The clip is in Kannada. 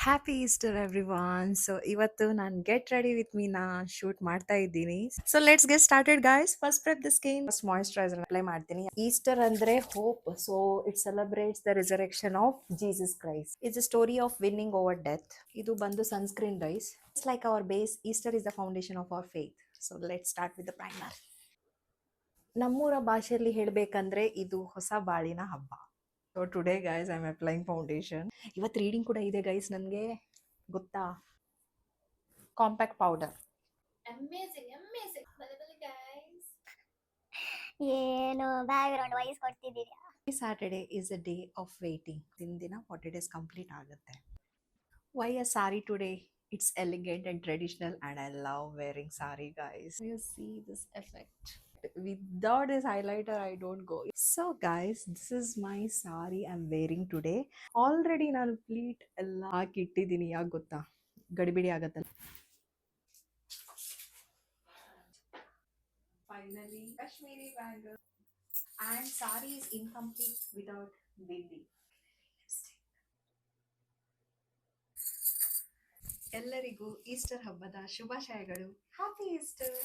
Happy Easter everyone. ಸೊ ಇವತ್ತು ನಾನು get ready with Meena shoot ಮಾಡ್ತಾ ಇದ್ದೀನಿ. So let's get started guys. First prep the skin. First moisturiser apply ಮಾಡ್ತೀನಿ. ಈಸ್ಟರ್ ಅಂದ್ರೆ hope. So it celebrates the resurrection of Jesus Christ. It's a story of winning over death. ಇದು ಬಂದು sunscreen guys. It's like our base. Easter is the foundation of our faith. So let's start with the primer. ನಮ್ಮೂರ ಭಾಷೆಯಲ್ಲಿ ಹೇಳಬೇಕಂದ್ರೆ ಇದು ಹೊಸ ಬಾಳಿನ ಹಬ್ಬ. So today guys I am applying foundation. ಇವತ್ತು ರೀಡಿಂಗ್ ಕೂಡ ಇದೆ ಗೈಸ್ ನನಗೆ ಗೊತ್ತಾ. Compact powder. Amazing, amazing. Bale bale guys. ಏನು ಬ್ಯಾಕ್ಗ್ರೌಂಡ್ ವಾಯ್ಸ್ ಕೊಡ್ತಿದ್ದೀರಾ? Saturday is a day of waiting. ದಿನ 40 ಡೇಸ್ ಕಂಪ್ಲೀಟ್ ಆಗುತ್ತೆ. Why a sari today? It's elegant and traditional and I love wearing sari guys. You see this effect. Without this highlighter I don't go. So guys, this is my sari I'm wearing today. Already ನಾನು ಪ್ಲೀಟ್ ಎಲ್ಲ ಹಾಕಿ ಇಟ್ಟಿದ್ದೀನಿ. ಯಾಕೆ ಗೊತ್ತಾ, ಗಡಿಬಿಡಿ ಆಗತ್ತಲ್ಲ. Finally Kashmiri bangle and sari is incomplete without bindi. ಎಲ್ಲರಿಗೂ ಈಸ್ಟರ್ ಹಬ್ಬದ ಶುಭಾಶಯಗಳು. Happy Easter.